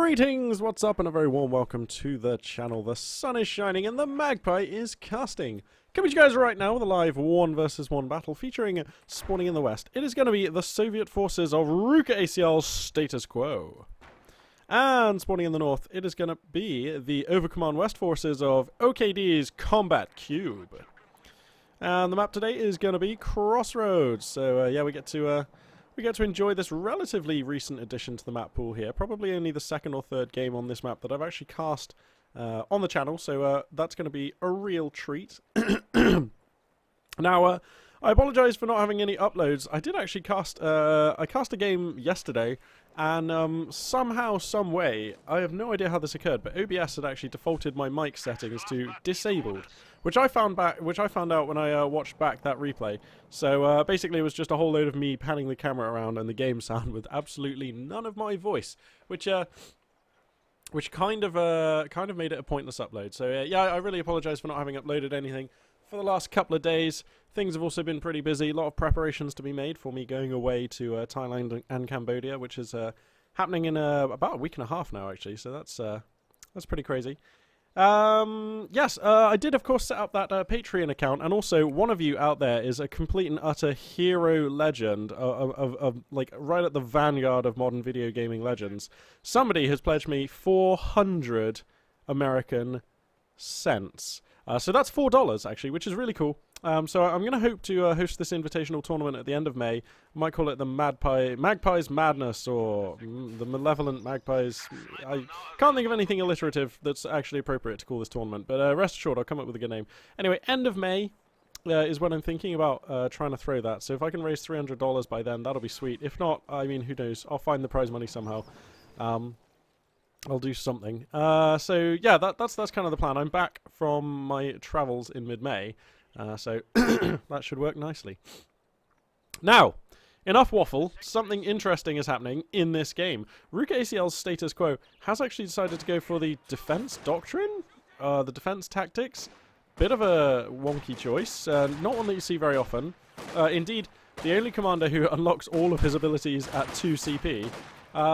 Greetings, what's up, and a very warm welcome to the channel. The sun is shining and the magpie is casting. Coming to you guys right now with a live 1 versus 1 battle featuring spawning in the west. It is going to be the Soviet forces of RUKAclStatusQuo. And spawning in the north, it is going to be the Overcommand West forces of OKD's Combat Cube. And the map today is going to be Crossroads. So yeah, we get to enjoy this relatively recent addition to the map pool here. Probably only the second or third game on this map that I've actually cast on the channel, so that's going to be a real treat. Now, I apologise for not having any uploads. I did actually cast a game yesterday, and somehow, some way, I have no idea how this occurred, but OBS had actually defaulted my mic settings to disabled, which I found out when I watched back that replay. So basically, it was just a whole load of me panning the camera around and the game sound with absolutely none of my voice, which kind of made it a pointless upload. So yeah, I really apologise for not having uploaded anything for the last couple of days. Things have also been pretty busy. A lot of preparations to be made for me going away to Thailand and Cambodia, which is happening in about a week and a half now, actually. So that's pretty crazy. Yes, I did of course set up that Patreon account, and also one of you out there is a complete and utter hero legend of like right at the vanguard of modern video gaming legends. Somebody has pledged me 400 American cents. So that's $4 actually, which is really cool. So I'm going to hope to host this invitational tournament at the end of May. I might call it the Magpies Madness, or the Malevolent Magpies. I can't think of anything alliterative that's actually appropriate to call this tournament, but rest assured I'll come up with a good name. Anyway, end of May is when I'm thinking about trying to throw that. So if I can raise $300 by then, that'll be sweet. If not, I mean, who knows? I'll find the prize money somehow. I'll do something. So yeah, that's kind of the plan. I'm back from my travels in mid-May, so that should work nicely. Now, enough waffle. Something interesting is happening in this game. RUKAclStatusQuo has actually decided to go for the defense doctrine, the defense tactics. Bit of a wonky choice, not one that you see very often. Indeed, the only commander who unlocks all of his abilities at 2 CP.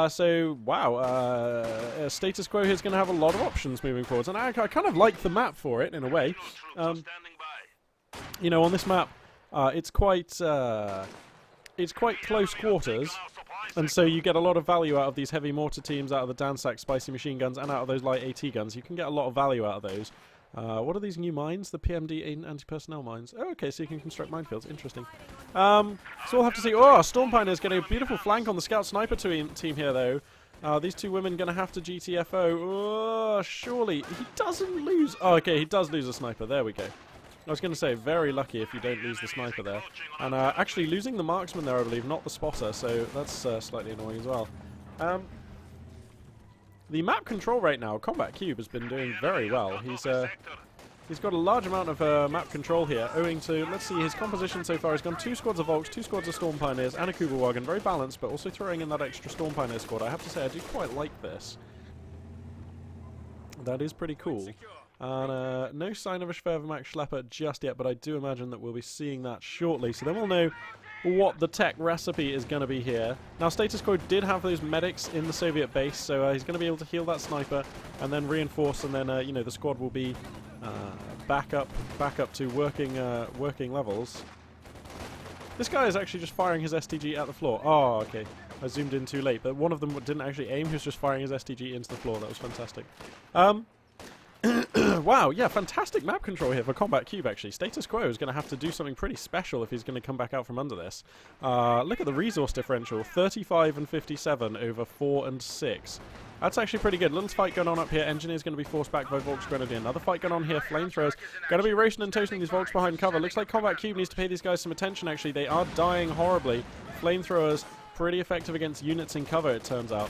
So, wow, Status Quo here is going to have a lot of options moving forwards, and I kind of like the map for it, in a way. You know, on this map, it's quite close quarters, and so you get a lot of value out of these heavy mortar teams, out of the Dansak spicy machine guns, and out of those light AT guns. You can get a lot of value out of those. What are these new mines? The PMD anti-personnel mines. Oh, okay, so you can construct minefields. Interesting. So we'll have to see. Oh, Storm Pioneer's getting a beautiful flank on the Scout Sniper team here, though. These two women going to have to GTFO. Oh, surely. He doesn't lose. Oh, okay, he does lose a sniper. There we go. I was going to say, very lucky if you don't lose the sniper there. And actually losing the marksman there, I believe, not the spotter, so that's slightly annoying as well. The map control right now, Combat Cube, has been doing very well. He's got a large amount of map control here, owing to, let's see, his composition so far has gone 2 squads of Volks, 2 squads of Storm Pioneers, and a Kubelwagen. Very balanced, but also throwing in that extra Storm Pioneer squad. I have to say, I do quite like this. That is pretty cool. And no sign of a Schwervermax Schlepper just yet, but I do imagine that we'll be seeing that shortly. So then we'll know what the tech recipe is going to be here. Now, Status Quo did have those medics in the Soviet base, so he's going to be able to heal that sniper and then reinforce, and then you know, the squad will be back up to working levels. This guy is actually just firing his STG at the floor. Oh, okay. I zoomed in too late, but one of them didn't actually aim. He was just firing his STG into the floor. That was fantastic. Wow, yeah, fantastic map control here for Combat Cube, actually. Status Quo is going to have to do something pretty special if he's going to come back out from under this. Look at the resource differential, 35 and 57 over 4 and 6. That's actually pretty good. Little fight going on up here. Engineer's going to be forced back by Volks Grenadier. Another fight going on here. Flamethrowers going to be roasting and toasting these Volks behind cover. Looks like Combat Cube needs to pay these guys some attention, actually. They are dying horribly. Flamethrowers pretty effective against units in cover, it turns out.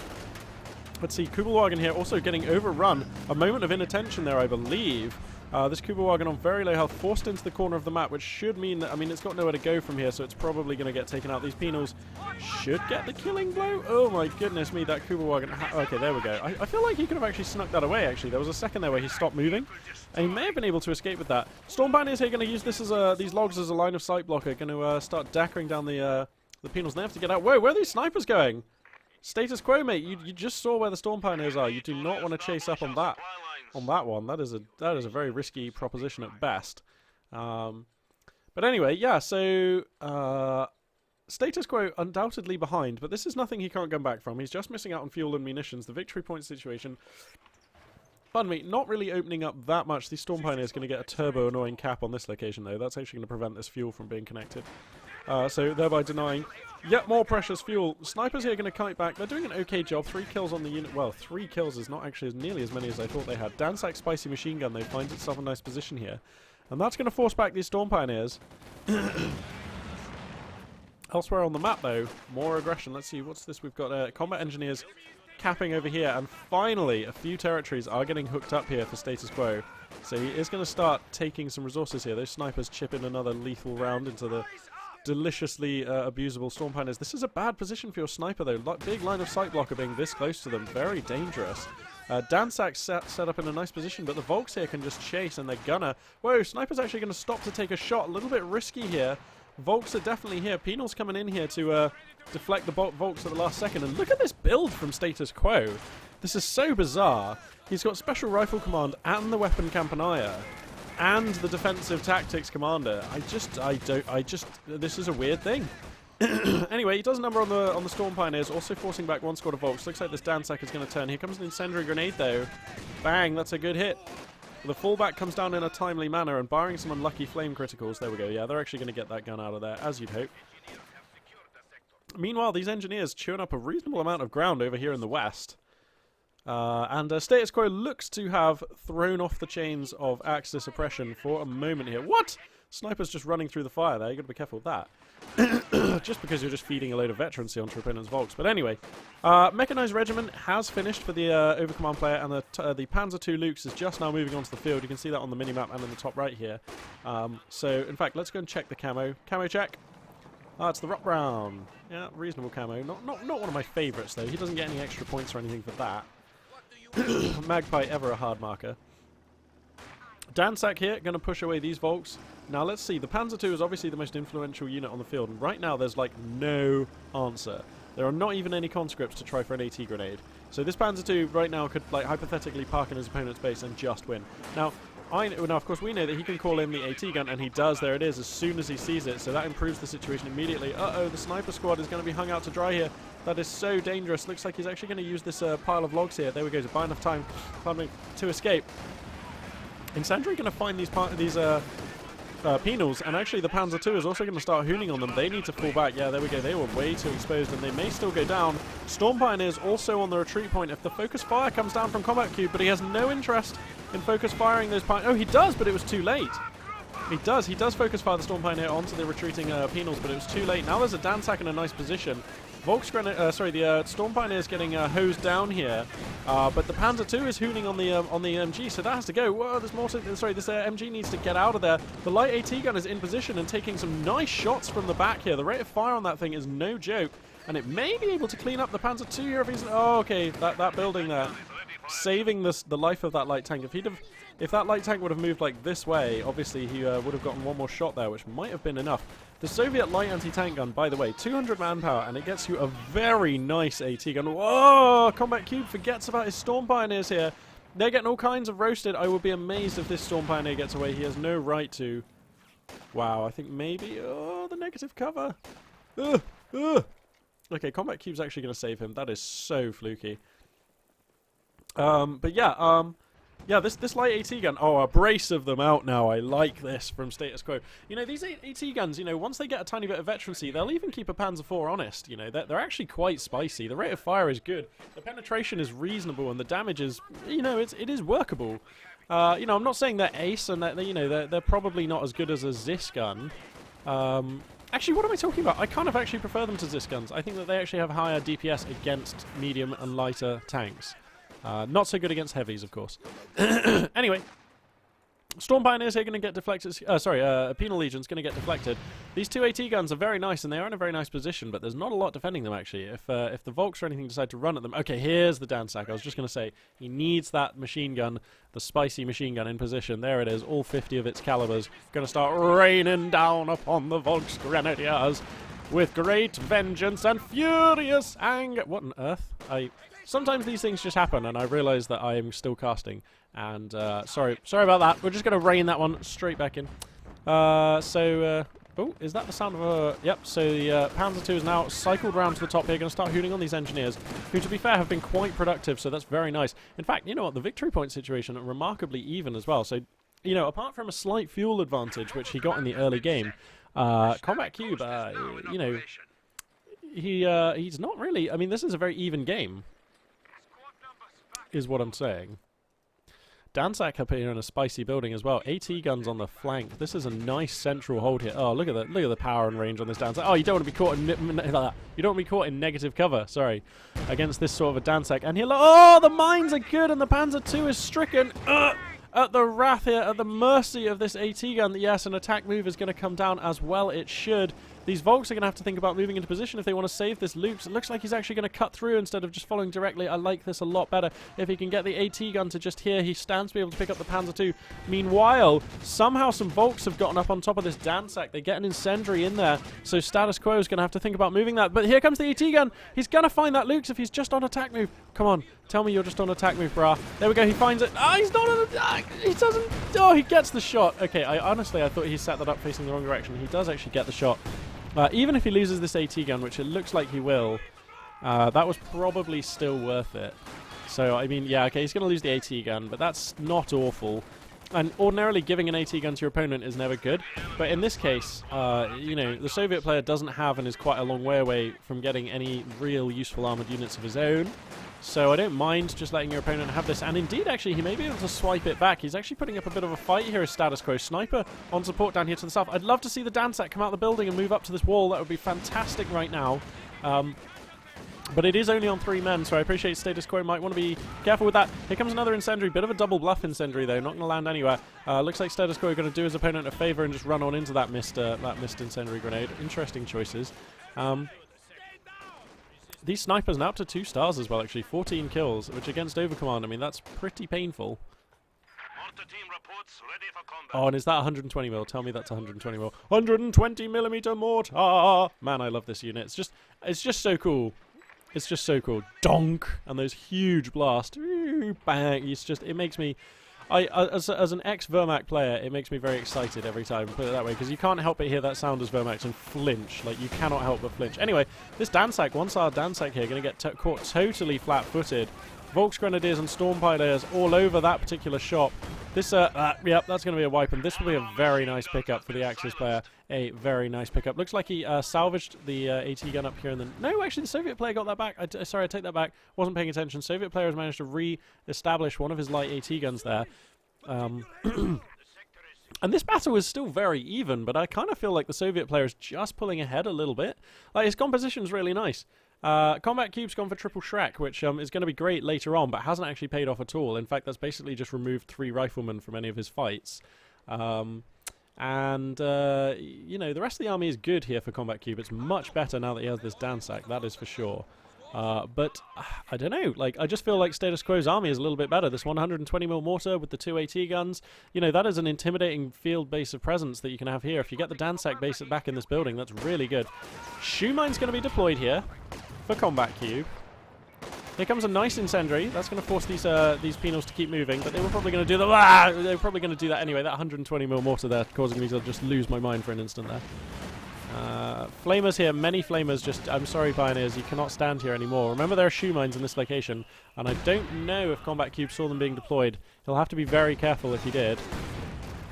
Let's see, Kubelwagen here also getting overrun. A moment of inattention there, I believe. This Kubelwagen on very low health, forced into the corner of the map, which should mean that, I mean, it's got nowhere to go from here, so it's probably going to get taken out. These penals should get the killing blow. Oh my goodness me, that Kubelwagen. Okay, there we go. I feel like he could have actually snuck that away, actually. There was a second there where he stopped moving, and he may have been able to escape with that. Storm Pioneers here going to use this as these logs as a line of sight blocker, going to start dackering down the penals. They have to get out. Whoa, where are these snipers going? Status Quo, mate. You just saw where the Storm Pioneers are. You do not want to chase up on that one. That is a very risky proposition at best. But anyway, yeah. So Status Quo undoubtedly behind, but this is nothing he can't come back from. He's just missing out on fuel and munitions. The victory point situation, pardon me, not really opening up that much. The Storm Pioneer is going to get a turbo annoying cap on this location, though. That's actually going to prevent this fuel from being connected. So thereby denying yet more precious fuel. Snipers here are going to kite back. They're doing an okay job. 3 kills on the unit. Well, 3 kills is not actually nearly as many as I thought they had. Dansak's spicy machine gun, though, finds itself a nice position here. And that's going to force back these Storm Pioneers. Elsewhere on the map, though, more aggression. Let's see, what's this? We've got combat engineers capping over here. And finally, a few territories are getting hooked up here for Status Quo. So he is going to start taking some resources here. Those snipers chip in another lethal round into the deliciously abusable Storm Pioneers. This is a bad position for your sniper, though. Big line of sight blocker being this close to them. Very dangerous. Dansak's set up in a nice position, but the Volks here can just chase, and they're gonna... Whoa, Sniper's actually going to stop to take a shot. A little bit risky here. Volks are definitely here. Penal's coming in here to deflect the Volks at the last second. And look at this build from Status Quo. This is so bizarre. He's got Special Rifle Command and the Weapon Campanile and the Defensive Tactics Commander. This is a weird thing. Anyway, he does a number on the Storm Pioneers, also forcing back one squad of Volks. Looks like this Dansak is going to turn. Here comes an Incendiary Grenade, though. Bang, that's a good hit. The fallback comes down in a timely manner, and barring some unlucky flame criticals, there we go. Yeah, they're actually going to get that gun out of there, as you'd hope. Meanwhile, these engineers chewing up a reasonable amount of ground over here in the west. And Status Quo looks to have thrown off the chains of Axis oppression for a moment here. What? Sniper's just running through the fire there. You've got to be careful with that. Just because you're just feeding a load of veterancy onto your opponent's Volks. But anyway, Mechanized Regiment has finished for the Overcommand player, and the Panzer II Lukes is just now moving onto the field. You can see that on the minimap and in the top right here. So, in fact, let's go and check the camo. Camo check. It's the Rock Brown. Yeah, reasonable camo. Not one of my favourites, though. He doesn't get any extra points or anything for that. Magpie, ever a hard marker. Dansak here, going to push away these Volks. Now let's see, the Panzer II is obviously the most influential unit on the field, and right now there's like no answer. There are not even any conscripts to try for an AT grenade. So this Panzer II right now could like hypothetically park in his opponent's base and just win. Now, of course we know that he can call in the AT gun, and he does, there it is, as soon as he sees it, so that improves the situation immediately. Uh-oh, the sniper squad is going to be hung out to dry here. That is so dangerous. Looks like he's actually going to use this pile of logs here. There we go, to buy enough time to escape. Incendiary going to find these penals, and actually the Panzer II is also going to start hooning on them. They need to fall back. Yeah, there we go. They were way too exposed, and they may still go down. Storm Pioneers also on the retreat point if the focus fire comes down from Combat Cube, but he has no interest in focus firing those Pioneers. Oh, he does, but it was too late. He does focus fire the Storm Pioneer onto the retreating penals, but it was too late. Now there's a Dansak in a nice position. The Storm Pioneer is getting hosed down here, but the Panzer II is hooning on the MG, so that has to go. Whoa, there's more to, this MG needs to get out of there. The light AT gun is in position and taking some nice shots from the back here. The rate of fire on that thing is no joke, and it may be able to clean up the Panzer II here if he's... Oh, okay, that building there. Saving the life of that light tank. If that light tank would have moved like this way, obviously he would have gotten one more shot there, which might have been enough. The Soviet light anti-tank gun, by the way, 200 manpower, and it gets you a very nice AT gun. Whoa! Combat Cube forgets about his Storm Pioneers here. They're getting all kinds of roasted. I would be amazed if this Storm Pioneer gets away. He has no right to. Wow, I think maybe... Oh, the negative cover. Okay, Combat Cube's actually going to save him. That is so fluky. But yeah, yeah, this light AT gun, oh, a brace of them out now. I like this from Status Quo. You know, these AT guns, you know, once they get a tiny bit of veterancy, they'll even keep a Panzer IV honest. You know, they're actually quite spicy. The rate of fire is good. The penetration is reasonable, and the damage is, you know, it is workable. You know, I'm not saying they're ace, and that, you know, they're probably not as good as a Zis gun. Actually, what am I talking about? I kind of actually prefer them to Zis guns. I think that they actually have higher DPS against medium and lighter tanks. Not so good against heavies, of course. Anyway, Storm Pioneers here going to get deflected. Penal Legion's going to get deflected. These two AT guns are very nice, and they are in a very nice position, but there's not a lot defending them, actually. If the Volks or anything decide to run at them... Okay, here's the Dansak. I was just going to say, he needs that machine gun, the spicy machine gun in position. There it is, all 50 of its calibers. Going to start raining down upon the Volks Grenadiers. with great vengeance and furious anger. What on earth? Sometimes these things just happen, and I realise that I am still casting. And sorry about that. We're just going to rein that one straight back in. Oh, is that the sound of a... Yep, so the Panther 2 is now cycled round to the top here, going to start hooting on these engineers, who, to be fair, have been quite productive, so that's very nice. In fact, you know what, the victory point situation are remarkably even as well. So, you know, apart from a slight fuel advantage, which he got in the early game, Combat Cube, you know, he's not really... I mean, this is a very even game, is what I'm saying. Dansak up here in a spicy building as well. AT guns on the flank. This is a nice central hold here. Oh, look at the power and range on this Dansak. Oh, you don't want to be caught in you don't want to be caught in negative cover. Sorry, against this sort of a Dansak. And here, oh, the mines are good, and the Panther 2 is stricken. At the wrath here, at the mercy of this AT gun. Yes, an attack move is going to come down as well. It should. These Volks are going to have to think about moving into position if they want to save this loop. It looks like he's actually going to cut through instead of just following directly. I like this a lot better. If he can get the AT gun to just here, he stands to be able to pick up the Panther 2. Meanwhile, somehow some Volks have gotten up on top of this Dansak. They get an incendiary in there, so Status Quo is going to have to think about moving that. But here comes the AT gun. He's going to find that Lukes if he's just on attack move. Come on, tell me you're just on attack move, brah. There we go, he finds it. Ah, he's not on attack. He doesn't. Oh, he gets the shot. Okay, honestly, I thought he set that up facing the wrong direction. He does actually get the shot. Even if he loses this AT gun, which it looks like he will, that was probably still worth it. So, I mean, yeah, okay, he's going to lose the AT gun, but that's not awful. And ordinarily, giving an AT gun to your opponent is never good. But in this case, you know, the Soviet player doesn't have and is quite a long way away from getting any real useful armoured units of his own. So I don't mind just letting your opponent have this. And indeed, actually, he may be able to swipe it back. He's actually putting up a bit of a fight here as Status Quo. Sniper on support down here to the south. I'd love to see the Dansak come out of the building and move up to this wall. That would be fantastic right now. But it is only on 3 men, so I appreciate Status Quo might want to be careful with that. Here comes another incendiary. Bit of a double bluff incendiary, though. Not going to land anywhere. Looks like Status Quo are going to do his opponent a favour and just run on into that missed incendiary grenade. Interesting choices. These snipers now up to 2 stars as well, actually. 14 kills, which against Overcommand, I mean, that's pretty painful. Oh, and is that 120 mil? Tell me that's 120 mil. 120 millimeter mortar! Man, I love this unit. It's just so cool. It's just so cool. Donk! And those huge blasts. Bang! It makes me... as an ex-Wehrmacht player, it makes me very excited every time, put it that way, because you can't help but hear that sound as Wehrmacht and flinch. Like, you cannot help but flinch. Anyway, this Dansak, one-star Dansak here, going to get caught totally flat-footed. Volksgrenadiers and Stormpilers all over that particular shop. This, yep, that's going to be a wipe, and this will be a very nice pickup for the Axis player. A very nice pickup. Looks like he salvaged the AT gun up here, and then... No, actually, the Soviet player got that back. Sorry, I take that back. Wasn't paying attention. Soviet player has managed to re-establish one of his light AT guns there. And this battle is still very even, but I kind of feel like the Soviet player is just pulling ahead a little bit. Like, his composition is really nice. Combat Cube's gone for triple Shrek, which is going to be great later on, but hasn't actually paid off at all. In fact, that's basically just removed 3 riflemen from any of his fights. You know, the rest of the army is good here for Combat Cube. It's much better now that he has this Dansak, that is for sure. But I don't know, like, I just feel like Status Quo's army is a little bit better. This 120mm mortar with the 2 AT guns, you know, that is an intimidating field base of presence that you can have here. If you get the Dansak base back in this building, that's really good. Shoe mine's going to be deployed here for Combat Cube. Here comes a nice incendiary. That's going to force these penals to keep moving, but they were probably going to do that. They were probably going to do that anyway. That 120mm mortar there causing me to just lose my mind for an instant there. Flamers here, many flamers. Just, I'm sorry, Pioneers, you cannot stand here anymore. Remember, there are shoe mines in this location, and I don't know if Combat Cube saw them being deployed. He'll have to be very careful if he did.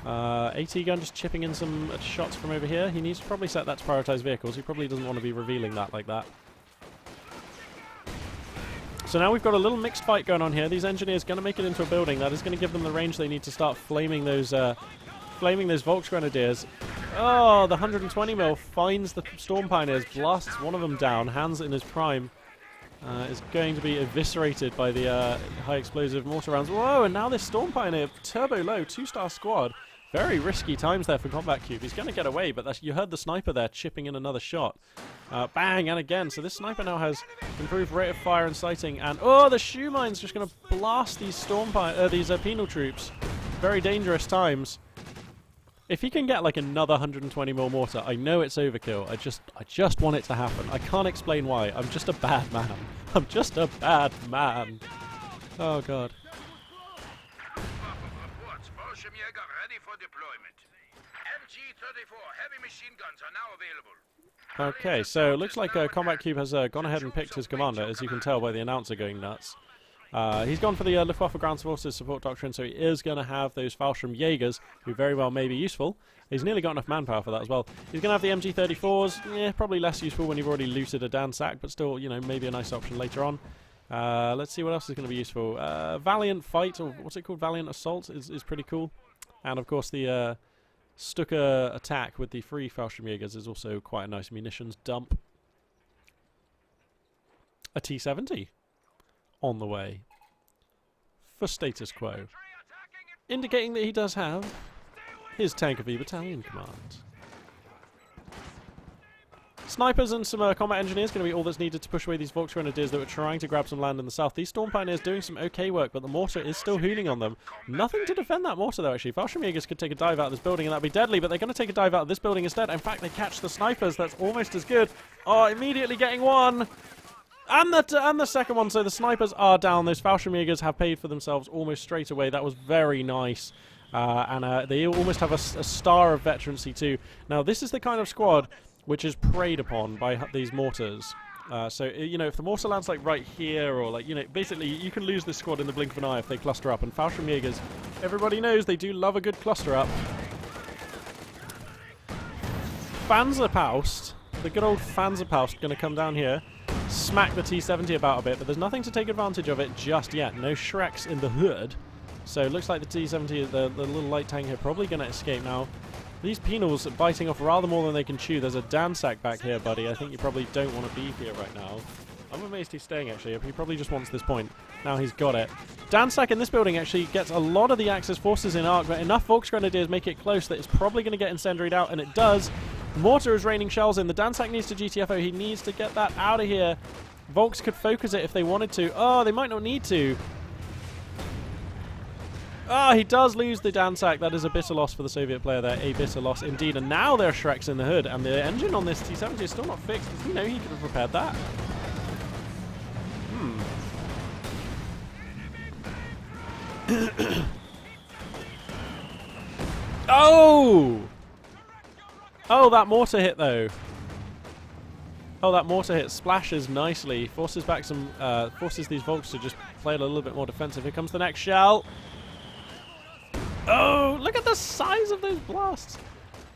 AT gun just chipping in some shots from over here. He needs to probably set that to prioritize vehicles. He probably doesn't want to be revealing that like that. So now we've got a little mixed fight going on here. These engineers going to make it into a building. That is going to give them the range they need to start flaming those Volksgrenadiers. Oh, the 120mm finds the Storm Pioneers, blasts one of them down. Hans in his prime is going to be eviscerated by the high explosive mortar rounds. Whoa, and now this Storm Pioneer, turbo low, 2-star squad. Very risky times there for Combat Cube. He's going to get away, but you heard the sniper there chipping in another shot. Bang, and again. So this sniper now has improved rate of fire and sighting. And, oh, the shoe mine's just going to blast these penal troops. Very dangerous times. If he can get like another 120mm mortar, I know it's overkill. I just want it to happen. I can't explain why. I'm just a bad man. I'm just a bad man. Oh god. Okay, so it looks like Combat Cube has gone ahead and picked his commander, as you can tell by the announcer going nuts. He's gone for the Luftwaffe Ground Forces support doctrine, so he is going to have those Fallschirm Jaegers, who very well may be useful. He's nearly got enough manpower for that as well. He's going to have the MG34s, yeah, probably less useful when you've already looted a Dansack, but still, you know, maybe a nice option later on. Let's see what else is going to be useful. Valiant Fight, or what's it called, Valiant Assault, is pretty cool. And of course the Stuka attack with the free Fallschirm Jaegers is also quite a nice munitions dump. A T-70 on the way for status quo, indicating that he does have his Tank of E Battalion command. Snipers and some combat engineers going to be all that's needed to push away these Volksgrenadiers that were trying to grab some land in the south. These Storm Pioneers doing some okay work, but the mortar is still hooning on them. Nothing to defend that mortar, though, actually. Fallschirm Jaegers could take a dive out of this building, and that would be deadly, but they're going to take a dive out of this building instead. In fact, they catch the snipers. That's almost as good. Oh, immediately getting one. And the second one, so the snipers are down. Those Fallschirm Jaegers have paid for themselves almost straight away. That was very nice. And they almost have a star of veterancy, too. Now, this is the kind of squad which is preyed upon by these mortars. So, you know, if the mortar lands, like, right here, or, like, you know, basically, you can lose this squad in the blink of an eye if they cluster up. And Fallschirm Jaegers, everybody knows they do love a good cluster up. Panzerpaust, the good old Panzerpaust, going to come down here, smack the T-70 about a bit, but there's nothing to take advantage of it just yet. No Shreks in the hood. So it looks like the T-70, the little light tank here, probably going to escape now. These penals are biting off rather more than they can chew. There's a Dansack back here, buddy. I think you probably don't want to be here right now. I'm amazed he's staying, actually. He probably just wants this point. Now he's got it. Dansack in this building actually gets a lot of the Axis forces in arc, but enough Volksgrenadiers make it close that it's probably going to get incendiaried out, and it does. The mortar is raining shells in. The Dansack needs to GTFO. He needs to get that out of here. Volks could focus it if they wanted to. Oh, they might not need to. Ah, he does lose the Dansack. That is a bitter loss for the Soviet player there. A bitter loss indeed. And now there are Shreks in the hood. And the engine on this T-70 is still not fixed. Does he know he could have repaired that? Oh! Oh, that mortar hit, though. Oh, that mortar hit splashes nicely. Forces back some... forces these Volks to just play a little bit more defensive. Here comes the next shell. Oh, look at the size of those blasts.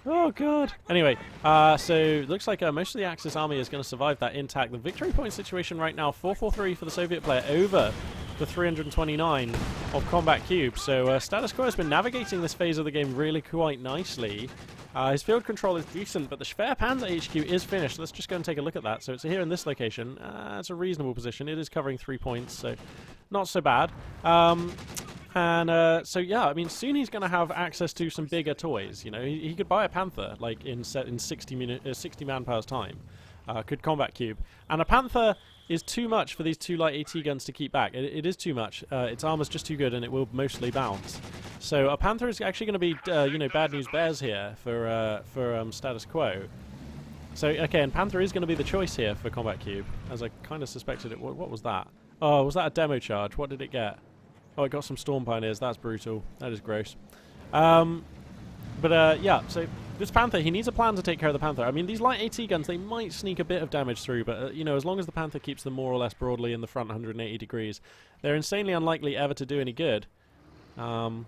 Oh, God. Anyway, so looks like most of the Axis army is going to survive that intact. The victory point situation right now, 443 for the Soviet player over the 329 of Combat Cube. So Status Quo has been navigating this phase of the game really quite nicely. His field control is decent, but the Schwer Panzer HQ is finished. Let's just go and take a look at that. So it's here in this location. It's a reasonable position. It is covering 3 points, so not so bad. So yeah, I mean, soon he's going to have access to some bigger toys. You know, he could buy a Panther like in 60 manpower's time. Could Combat Cube, and a Panther is too much for these 2 light AT guns to keep back. It is too much. Its armor's just too good, and it will mostly bounce. So a Panther is actually going to be, you know, bad news bears here for Status Quo. So okay, and Panther is going to be the choice here for Combat Cube, as I kind of suspected it. What was that? Oh, was that a demo charge? What did it get? Oh, it got some Storm Pioneers. That's brutal. That is gross. Yeah, so this Panther, he needs a plan to take care of the Panther. I mean, these light AT guns, they might sneak a bit of damage through, but, you know, as long as the Panther keeps them more or less broadly in the front 180 degrees, they're insanely unlikely ever to do any good. Bonk.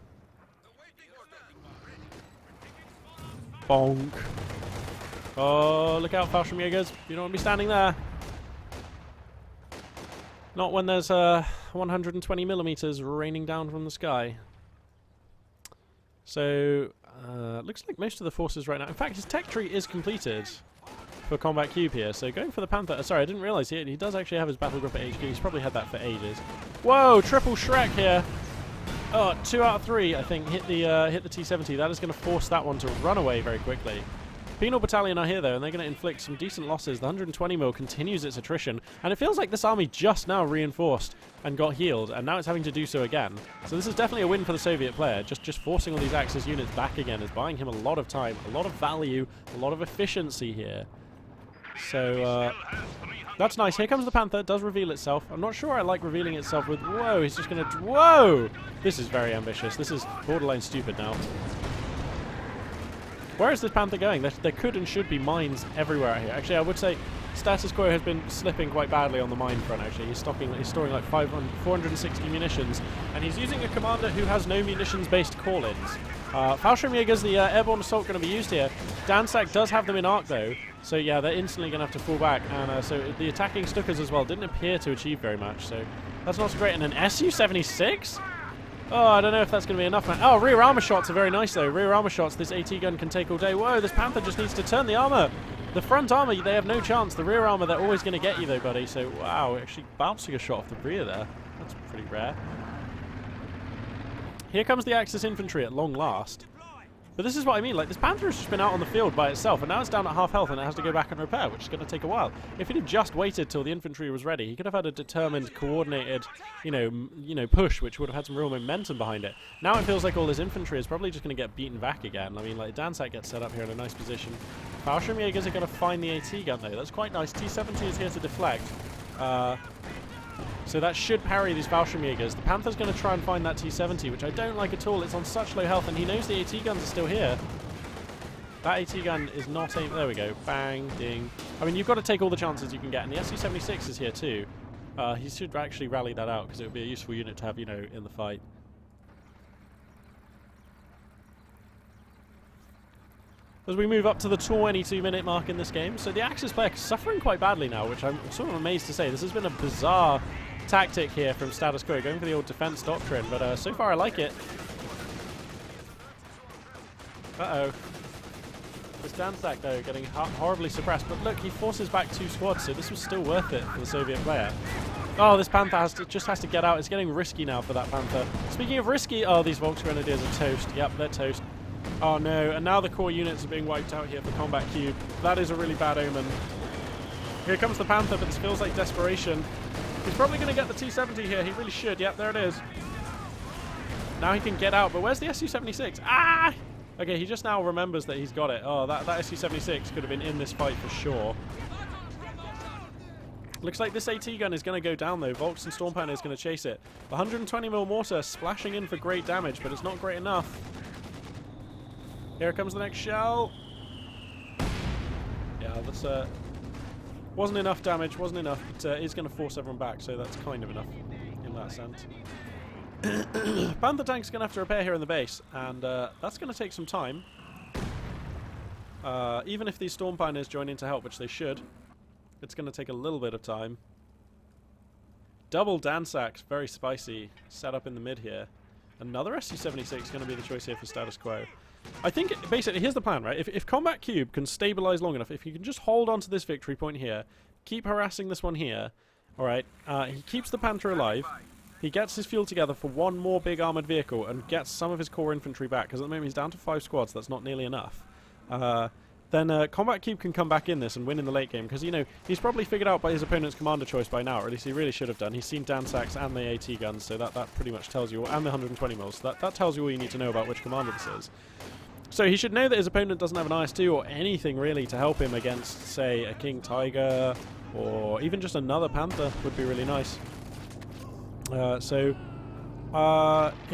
Oh, look out, Fallschirm Jaegers. You don't want to be standing there. Not when there's 120mm raining down from the sky. So, looks like most of the forces right now... In fact, his tech tree is completed for Combat Cube here. So going for the Panther... sorry, I didn't realise he does actually have his battle group at HQ. He's probably had that for ages. Whoa, triple Shrek here. Oh, 2 out of 3, I think, hit the T-70. That is going to force that one to run away very quickly. Penal Battalion are here, though, and they're going to inflict some decent losses. The 120 mil continues its attrition, and it feels like this army just now reinforced and got healed, and now it's having to do so again. So this is definitely a win for the Soviet player. Just forcing all these Axis units back again is buying him a lot of time, a lot of value, a lot of efficiency here. So, that's nice. Here comes the Panther. It does reveal itself. I'm not sure I like revealing itself with... Whoa, he's just going to... Whoa! This is very ambitious. This is borderline stupid now. Where is this Panther going? There could and should be mines everywhere out here. Actually, I would say Status Quo has been slipping quite badly on the mine front, actually. He's storing like 460 munitions, and he's using a commander who has no munitions-based call-ins. Fallschirmjägers, the airborne assault, going to be used here. Danzak does have them in arc, though, so yeah, they're instantly going to have to fall back, and so the attacking Stukas as well didn't appear to achieve very much, so that's not so great. And an Su-76? Oh, I don't know if that's going to be enough, man. Oh, rear armor shots are very nice, though. Rear armor shots this AT gun can take all day. Whoa, this Panther just needs to turn the armor. The front armor, they have no chance. The rear armor, they're always going to get you, though, buddy. So, wow, actually bouncing a shot off the rear there. That's pretty rare. Here comes the Axis infantry at long last. But this is what I mean, like, this Panther has just been out on the field by itself, and now it's down at half health, and it has to go back and repair, which is going to take a while. If he'd have just waited till the infantry was ready, he could have had a determined, coordinated, you know, push, which would have had some real momentum behind it. Now it feels like all his infantry is probably just going to get beaten back again. I mean, like, Danzak gets set up here in a nice position. Fallschirmjägers are going to find the AT gun, though. That's quite nice. T-70 is here to deflect. So that should parry these Fallschirmjägers. The Panther's going to try and find that T-70, which I don't like at all. It's on such low health, and he knows the AT guns are still here. That AT gun is not a... There we go. Bang, ding. I mean, you've got to take all the chances you can get, and the Su-76 is here too. He should actually rally that out, because it would be a useful unit to have, you know, in the fight. As we move up to the 22-minute mark in this game, so the Axis player is suffering quite badly now, which I'm sort of amazed to say. This has been a bizarre tactic here from Status Quo, going for the old defense doctrine, but so far I like it. Uh-oh. This Danzak, though, getting horribly suppressed, but look, he forces back 2 squads, so this was still worth it for the Soviet player. Oh, this Panther just has to get out. It's getting risky now for that Panther. Speaking of risky, oh, these Volksgrenadiers are toast. Yep, they're toast. Oh no, and now the core units are being wiped out here for Combat Cube. That is a really bad omen. Here comes the Panther, but this feels like desperation. He's probably going to get the T-70 here. He really should. Yep, there it is. Now he can get out, but where's the Su-76? Ah! Okay, he just now remembers that he's got it. Oh, that Su-76 could have been in this fight for sure. Looks like this AT gun is going to go down, though. Volks and Storm Panther is going to chase it. The 120mm mortar splashing in for great damage, but it's not great enough. Here comes the next shell. Yeah, that's wasn't enough damage, wasn't enough, but is going to force everyone back, so that's kind of enough in that sense. Panther tank's going to have to repair here in the base, and that's going to take some time. Even if these Storm Pioneers join in to help, which they should, it's going to take a little bit of time. Double Danzaks, very spicy, set up in the mid here. Another Su-76 is going to be the choice here for Status Quo. I think, basically, here's the plan, right? If Combat Cube can stabilize long enough, if you can just hold on to this victory point here, keep harassing this one here, alright, he keeps the Panther alive, he gets his fuel together for one more big armored vehicle, and gets some of his core infantry back, because at the moment he's down to 5 squads, that's not nearly enough. Then Combat Cube can come back in this and win in the late game, because, you know, he's probably figured out by his opponent's commander choice by now, or at least he really should have done. He's seen Danzaks and the AT guns, so that pretty much tells you, and the 120mm, so that tells you all you need to know about which commander this is. So he should know that his opponent doesn't have an IS-2 or anything really to help him against, say, a King Tiger, or even just another Panther would be really nice. Here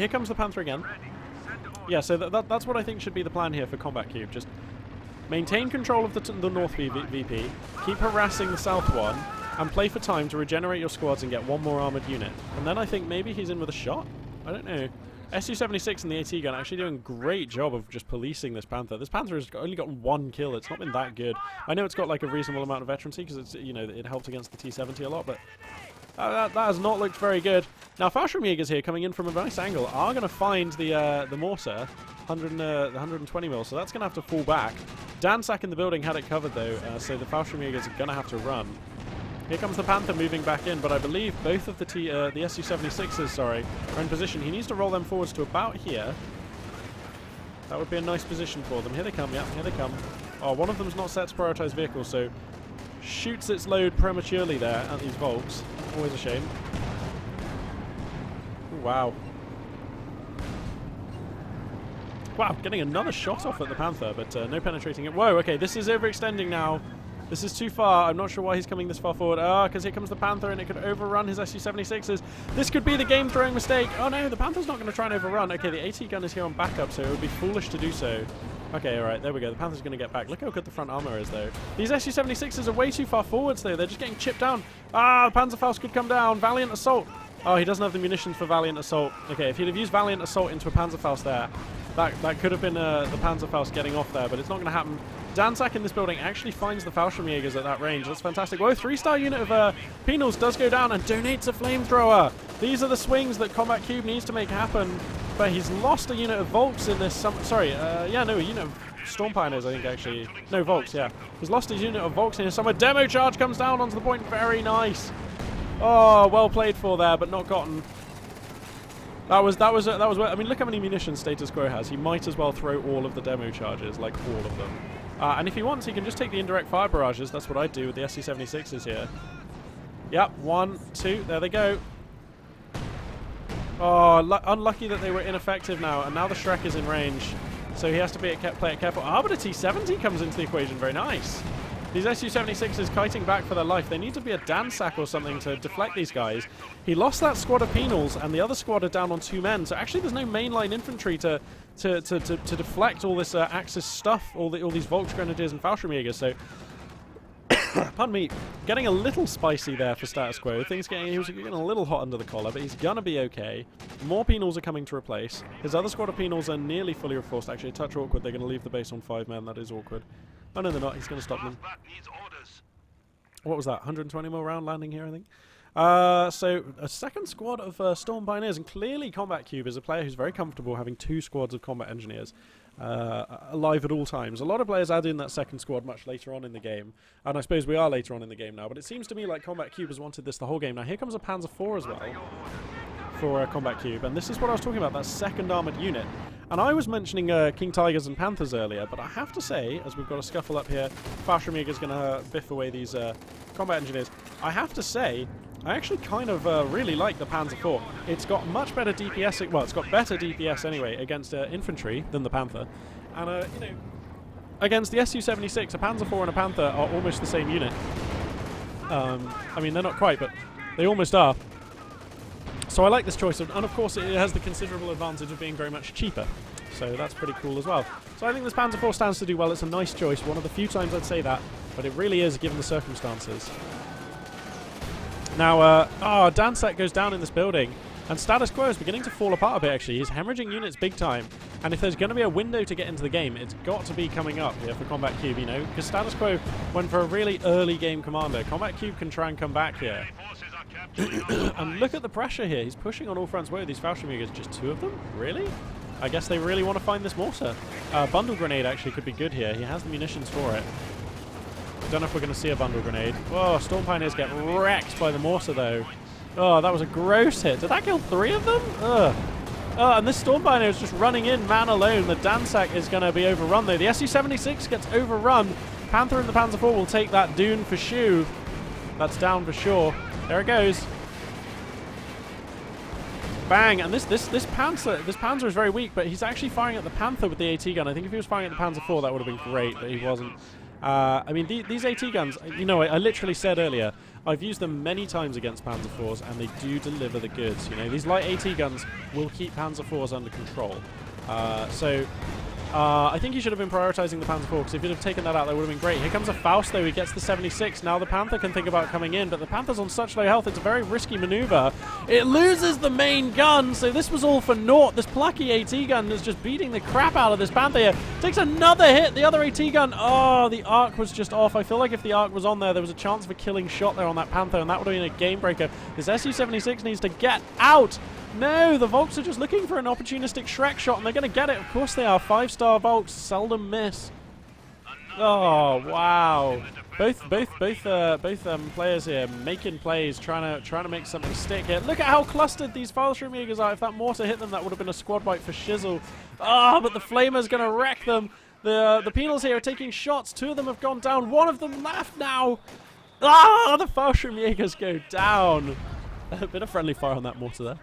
comes the Panther again. Yeah, so that's what I think should be the plan here for Combat Cube. Just maintain control of the North VP, keep harassing the South one, and play for time to regenerate your squads and get one more armoured unit. And then I think maybe he's in with a shot? I don't know. Su-76 and the AT gun actually doing a great job of just policing this Panther. This Panther has only got 1 kill. It's not been that good. I know it's got like a reasonable amount of veterancy because it's, you know, it helped against the T-70 a lot, but that has not looked very good. Now Fallschirmjägers here coming in from a nice angle are going to find the mortar, the 120mm, so that's going to have to fall back. Danzak in the building had it covered though, so the Fallschirmjägers are going to have to run. Here comes the Panther moving back in, but I believe both of the Su-76s, are in position. He needs to roll them forwards to about here. That would be a nice position for them. Here they come, yeah, here they come. Oh, one of them's not set to prioritize vehicles, so shoots its load prematurely there at these Volks. Always a shame. Ooh, wow. Wow, getting another shot off at the Panther, but no penetrating it. Whoa, okay, this is overextending now. This is too far. I'm not sure why he's coming this far forward. Because here comes the Panther, and it could overrun his Su-76s. This could be the game-throwing mistake. Oh, no, the Panther's not going to try and overrun. Okay, the AT gun is here on backup, so it would be foolish to do so. Okay, all right, there we go. The Panther's going to get back. Look how good the front armor is, though. These Su-76s are way too far forwards, though. They're just getting chipped down. Ah, the Panzerfaust could come down. Valiant Assault. Oh, he doesn't have the munitions for Valiant Assault. Okay, if he'd have used Valiant Assault into a Panzerfaust there, that could have been the Panzerfaust getting off there, but it's not going to happen. Danzak in this building actually finds the Fallschirmjägers at that range. That's fantastic. Whoa, 3-star unit of Penals does go down and donates a flamethrower. These are the swings that Combat Cube needs to make happen, but he's lost a unit of Volks in this... a unit of Storm Pioneers, I think, actually. No, Volks, yeah. He's lost a unit of Volks in here somewhere. Demo charge comes down onto the point. Very nice. Oh, well played for there, but not gotten. That was. I mean, look how many munitions Status Quo has. He might as well throw all of the demo charges, like all of them. And if he wants, he can just take the indirect fire barrages. That's what I do with the SC-76s here. Yep, 1, 2, there they go. Oh, unlucky that they were ineffective now, and now the Shrek is in range, so he has to play it careful. Ah, but a T-70 comes into the equation. Very nice. These Su-76s kiting back for their life. They need to be a Danzak or something to deflect these guys. He lost that squad of Penals, and the other squad are down on 2 men. So actually, there's no mainline infantry to deflect all this Axis stuff, all these Volksgrenadiers and Fallschirmjägers. So, pardon me, getting a little spicy there for Status Quo. He was getting a little hot under the collar, but he's gonna be okay. More Penals are coming to replace. His other squad of Penals are nearly fully reinforced. Actually, a touch awkward. They're going to leave the base on 5 men. That is awkward. Oh, no, they're not. He's going to stop them. What was that? 120 mil round landing here, I think. So, a second squad of Storm Pioneers. And clearly, Combat Cube is a player who's very comfortable having 2 squads of combat engineers alive at all times. A lot of players add in that second squad much later on in the game. And I suppose we are later on in the game now. But it seems to me like Combat Cube has wanted this the whole game. Now, here comes a Panzer IV as well for Combat Cube. And this is what I was talking about, that second armoured unit. And I was mentioning King Tigers and Panthers earlier, but I have to say, as we've got a scuffle up here, Fallschirmjäger's going to biff away these combat engineers. I have to say, I actually kind of really like the Panzer IV. It's got much better DPS, well, it's got better DPS anyway against infantry than the Panther. And, you know, against the Su-76, a Panzer IV and a Panther are almost the same unit. I mean, they're not quite, but they almost are. So I like this choice, and of course it has the considerable advantage of being very much cheaper. So that's pretty cool as well. So I think this Panzer IV stands to do well. It's a nice choice, one of the few times I'd say that, but it really is given the circumstances. Now, Danzak goes down in this building, and Status Quo is beginning to fall apart a bit, actually. He's hemorrhaging units big time, and if there's going to be a window to get into the game, it's got to be coming up here for Combat Cube, you know, because Status Quo went for a really early game commander. Combat Cube can try and come back here. And look at the pressure here. He's pushing on all fronts. Whoa, these Fallschirmjägers, just 2 of them? Really? I guess they really want to find this mortar. Bundle grenade actually could be good here. He has the munitions for it. Don't know if we're going to see a bundle grenade. Whoa, Storm Pioneers get wrecked by the mortar, though. Oh, that was a gross hit. Did that kill 3 of them? Ugh. Oh, and this Storm Pioneer is just running in, man alone. The Danzak is going to be overrun, though. The Su-76 gets overrun. Panther and the Panzer IV will take that Dune for shoe. That's down for sure. There it goes. Bang! And this Panzer is very weak, but he's actually firing at the Panther with the AT gun. I think if he was firing at the Panzer IV, that would have been great, but he wasn't. I mean, these AT guns, you know, I literally said earlier, I've used them many times against Panzer IVs, and they do deliver the goods. You know, these light AT guns will keep Panzer IVs under control. I think he should have been prioritizing the Panzer IV, because if he'd have taken that out, that would have been great. Here comes a Faust, though. He gets the 76. Now the Panther can think about coming in, but the Panther's on such low health, it's a very risky maneuver. It loses the main gun, so this was all for naught. This plucky AT gun is just beating the crap out of this Panther here. Takes another hit. The other AT gun, oh, the arc was just off. I feel like if the arc was on there, there was a chance of a killing shot there on that Panther, and that would have been a game breaker. This Su-76 needs to get out. No, the Volks are just looking for an opportunistic Shrek shot, and they're going to get it. Of course they are. 5-star Volks seldom miss. Oh, wow. Both players here making plays, trying to make something stick here. Look at how clustered these Fallschirmjägers are. If that mortar hit them, that would have been a squad wipe for Shizzle. Ah, but the Flamer's going to wreck them. The penals here are taking shots. 2 of them have gone down. 1 of them left now. Ah, the Fallschirmjägers go down. A bit of friendly fire on that mortar there.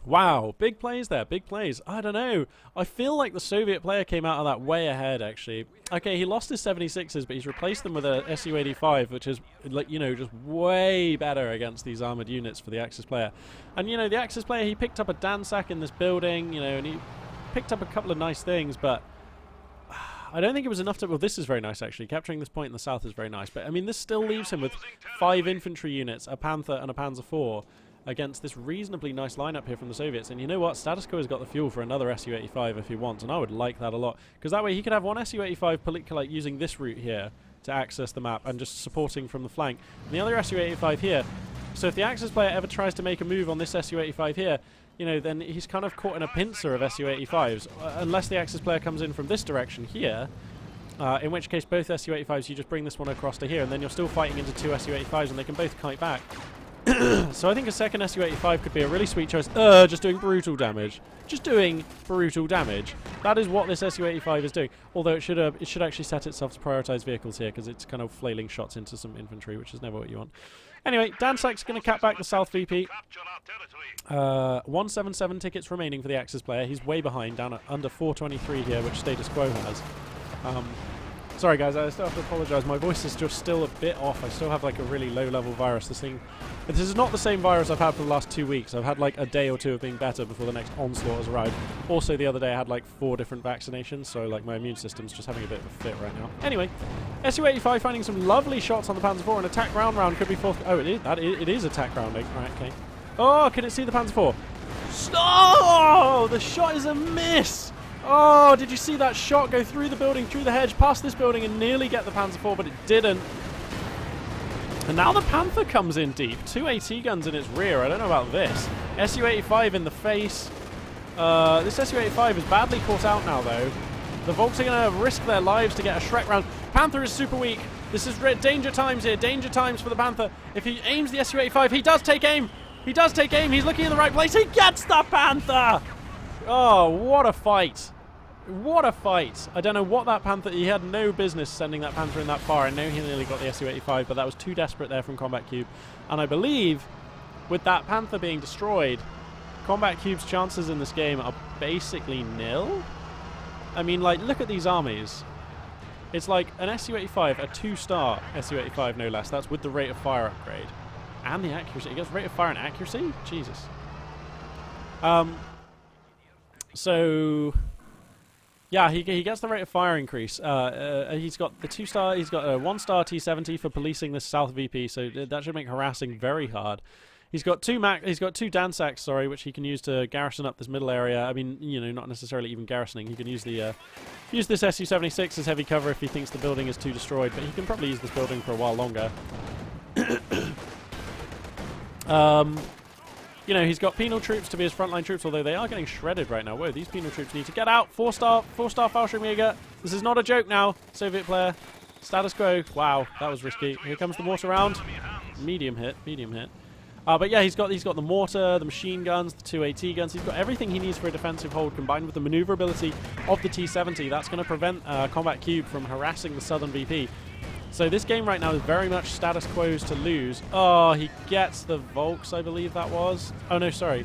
Wow, big plays there, big plays. I don't know. I feel like the Soviet player came out of that way ahead, actually. Okay, he lost his 76s, but he's replaced them with a Su-85, which is, like, you know, just way better against these armored units for the Axis player. And, you know, the Axis player, he picked up a Dansak in this building, you know, and he picked up a couple of nice things, but I don't think it was enough to... Well, this is very nice, actually. Capturing this point in the south is very nice. But, I mean, this still leaves him with 5 infantry units, a Panther and a Panzer IV, against this reasonably nice lineup here from the Soviets. And you know what? Status Quo has got the fuel for another Su-85 if he wants, and I would like that a lot. Because that way he could have one Su-85 like, using this route here to access the map and just supporting from the flank. And the other Su-85 here. So if the Axis player ever tries to make a move on this Su-85 here, you know, then he's kind of caught in a pincer of Su-85s. Unless the Axis player comes in from this direction here, in which case both Su-85s, you just bring this one across to here, and then you're still fighting into 2 Su-85s, and they can both kite back. So I think a second Su-85 could be a really sweet choice. Just doing brutal damage. Just doing brutal damage. That is what this Su-85 is doing. Although it should actually set itself to prioritize vehicles here, because it's kind of flailing shots into some infantry, which is never what you want. Anyway, Dansak's going to cap back the South VP. 177 tickets remaining for the Axis player. He's way behind, down at under 423 here, which Status Quo has. Sorry guys, I still have to apologise. My voice is just still a bit off. I still have like a really low-level virus. This is not the same virus I've had for the last 2 weeks. I've had like a day or 2 of being better before the next onslaught has arrived. Also, the other day I had like 4 different vaccinations, so like my immune system's just having a bit of a fit right now. Anyway, Su-85 finding some lovely shots on the Panzer IV, and attack round could be forth. Oh, it is attack rounding. Right, okay. Oh, can it see the Panzer IV? Oh, the shot is a miss. Oh, did you see that shot go through the building, through the hedge, past this building, and nearly get the Panzer IV, but it didn't. And now the Panther comes in deep. 2 AT guns in its rear. I don't know about this. Su-85 in the face. This Su-85 is badly caught out now, though. The Volks are going to risk their lives to get a Shrek round. Panther is super weak. This is danger times here. Danger times for the Panther. If he aims the Su-85, he does take aim. He does take aim. He's looking in the right place. He gets the Panther! Oh, what a fight. What a fight. I don't know what that Panther... He had no business sending that Panther in that far. I know he nearly got the Su-85, but that was too desperate there from Combat Cube. And I believe, with that Panther being destroyed, Combat Cube's chances in this game are basically nil. I mean, like, look at these armies. It's like an Su-85, a 2-star Su-85 no less. That's with the rate of fire upgrade. And the accuracy. He gets rate of fire and accuracy? Jesus. So, yeah, he gets the rate of fire increase. He's got the 2-star, he's got a 1-star T-70 for policing this South VP, so that should make harassing very hard. He's got two Dansaks, sorry, which he can use to garrison up this middle area. I mean, you know, not necessarily even garrisoning. He can use the use this Su-76 as heavy cover if he thinks the building is too destroyed, but he can probably use this building for a while longer. You know, he's got penal troops to be his frontline troops, although they are getting shredded right now. Whoa, these penal troops need to get out. 4-star Fallschirmjäger. This is not a joke now, Soviet player. Status Quo. Wow, that was risky. Here comes the mortar round. Medium hit, medium hit. But yeah, he's got the mortar, the machine guns, the 2 AT guns. He's got everything he needs for a defensive hold, combined with the maneuverability of the T-70. That's going to prevent Combat Cube from harassing the Southern VP. So this game right now is very much Status Quo's to lose. Oh, he gets the Volks, I believe that was. Oh no, sorry.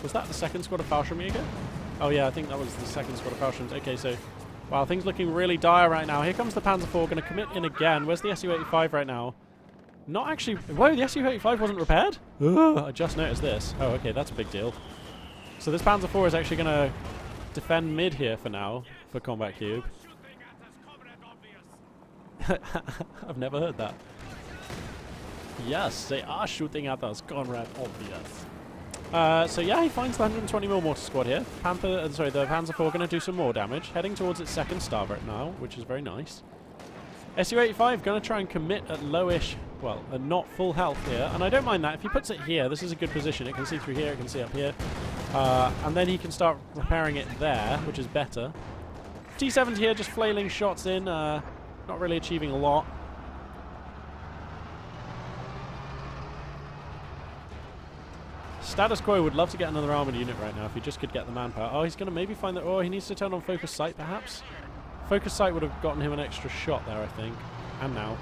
Was that the second squad of Fallschirmjäger? Oh yeah, I think that was the second squad of Fallschirms. Okay, so, wow, things looking really dire right now. Here comes the Panzer IV, going to commit in again. Where's the Su-85 right now? Not actually... Whoa, the Su-85 wasn't repaired? Ugh, I just noticed this. Oh, okay, that's a big deal. So this Panzer IV is actually going to defend mid here for now, for Combat Cube. I've never heard that. Yes, they are shooting at us, Conrad, obvious. So yeah, he finds the 120mm mortar squad here. The Panzer IV going to do some more damage, heading towards its second star right now, which is very nice. Su-85 going to try and commit at lowish, well, at not full health here, and I don't mind that. If he puts it here, this is a good position. It can see through here, it can see up here, and then he can start repairing it there, which is better. T-70 here, just flailing shots in, not really achieving a lot. Status Quo would love to get another armoured unit right now if he just could get the manpower. Oh, he's going to maybe find that... Oh, he needs to turn on Focus Sight, perhaps? Focus Sight would have gotten him an extra shot there, I think. And now.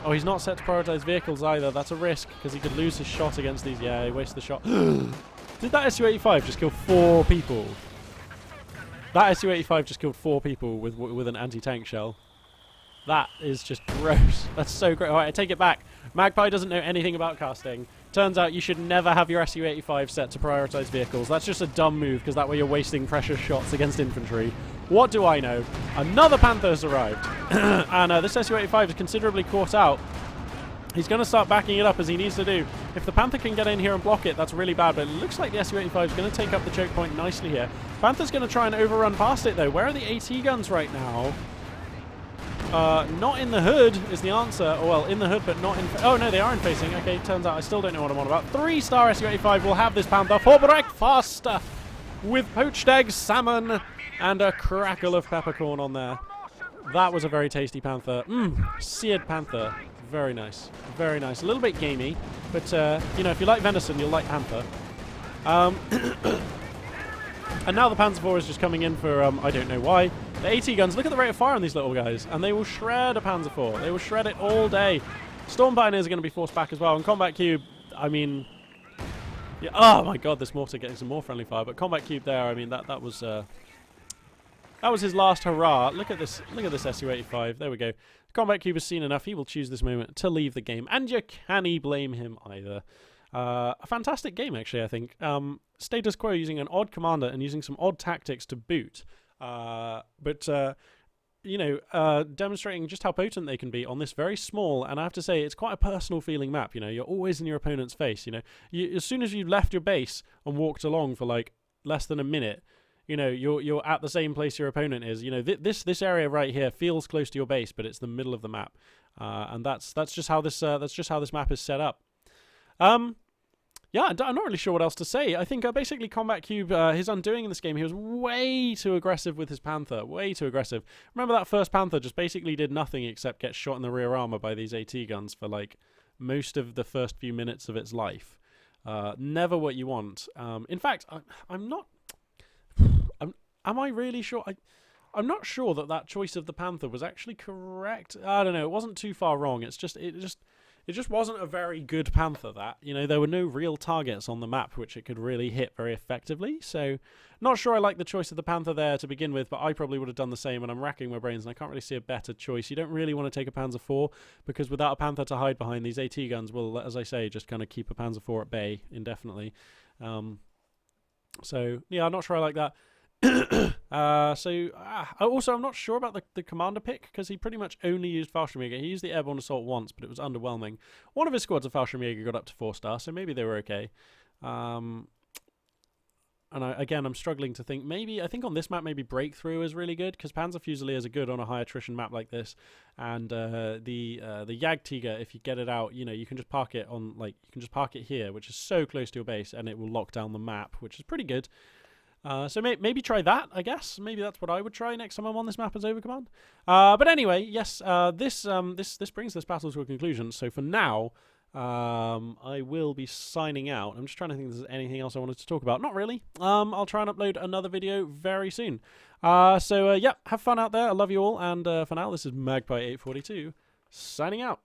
Oh, he's not set to prioritise vehicles either. That's a risk, because he could lose his shot against these. Yeah, he wasted the shot. Did that Su-85 just kill 4 people? That Su-85 just killed 4 people with an anti-tank shell. That is just gross. That's so great. Alright, I take it back. Magpie doesn't know anything about casting. Turns out you should never have your Su-85 set to prioritise vehicles. That's just a dumb move, because that way you're wasting precious shots against infantry. What do I know? Another Panther has arrived. And this Su-85 is considerably caught out. He's going to start backing it up as he needs to do. If the Panther can get in here and block it, that's really bad. But it looks like the Su-85 is going to take up the choke point nicely here. Panther's going to try and overrun past it, though. Where are the AT guns right now? Not in the hood is the answer. Oh, well, in the hood, but not in... Oh, no, they are in facing. Okay, turns out I still don't know what I'm on about. 3-star Su-85 will have this Panther for breakfast with poached eggs, salmon, and a crackle of peppercorn on there. That was a very tasty Panther. Seared Panther. Very nice. Very nice. A little bit gamey, but, you know, if you like venison, you'll like Panther. And now the Panzer IV is just coming in for, I don't know why. The AT guns, look at the rate of fire on these little guys, and they will shred a Panzer IV. They will shred it all day. Storm Pioneers are going to be forced back as well, and Combat Cube, I mean... Yeah, oh my god, this mortar getting some more friendly fire, but Combat Cube there, I mean, that was his last hurrah. Look at this Su-85. There we go. Combat Cube has seen enough. He will choose this moment to leave the game, and you can't blame him either. A fantastic game, actually, I think. Status Quo using an odd commander and using some odd tactics to boot. You know, demonstrating just how potent they can be on this very small, and I have to say, it's quite a personal feeling map. You know, you're always in your opponent's face. You know, as soon as you left your base and walked along for like less than a minute, you know, you're at the same place your opponent is. You know, this area right here feels close to your base, but it's the middle of the map, and that's just how this map is set up. Yeah, I'm not really sure what else to say. I think basically Combat Cube, his undoing in this game, he was way too aggressive with his Panther. Way too aggressive. Remember that first Panther just basically did nothing except get shot in the rear armor by these AT guns for like most of the first few minutes of its life. Never what you want. In fact, I'm not... Am I really sure? I'm not sure that choice of the Panther was actually correct. I don't know. It wasn't too far wrong. It just wasn't a very good Panther, that. You know, there were no real targets on the map which it could really hit very effectively. So, not sure I like the choice of the Panther there to begin with, but I probably would have done the same, and I'm racking my brains, and I can't really see a better choice. You don't really want to take a Panzer IV, because without a Panther to hide behind, these AT guns will, as I say, just kind of keep a Panzer IV at bay indefinitely. So, yeah, I'm not sure I like that. Also, I'm not sure about the commander pick, because he pretty much only used Fallschirmjäger. He used the airborne assault once, but it was underwhelming. One of his squads of Fallschirmjäger got up to 4-star, so maybe they were okay. And I'm struggling to think. I think on this map, maybe Breakthrough is really good, because Panzer Fusiliers are good on a high attrition map like this. And the Jagdtiger, if you get it out, you know, you can just park it on, like, you can just park it here, which is so close to your base, and it will lock down the map, which is pretty good. So maybe try that, I guess. Maybe that's what I would try next time I'm on this map as Overcommand. But anyway, yes, this brings this battle to a conclusion. So for now, I will be signing out. I'm just trying to think if there's anything else I wanted to talk about. Not really. I'll try and upload another video very soon. Yeah, have fun out there. I love you all. And for now, this is Magpie842 signing out.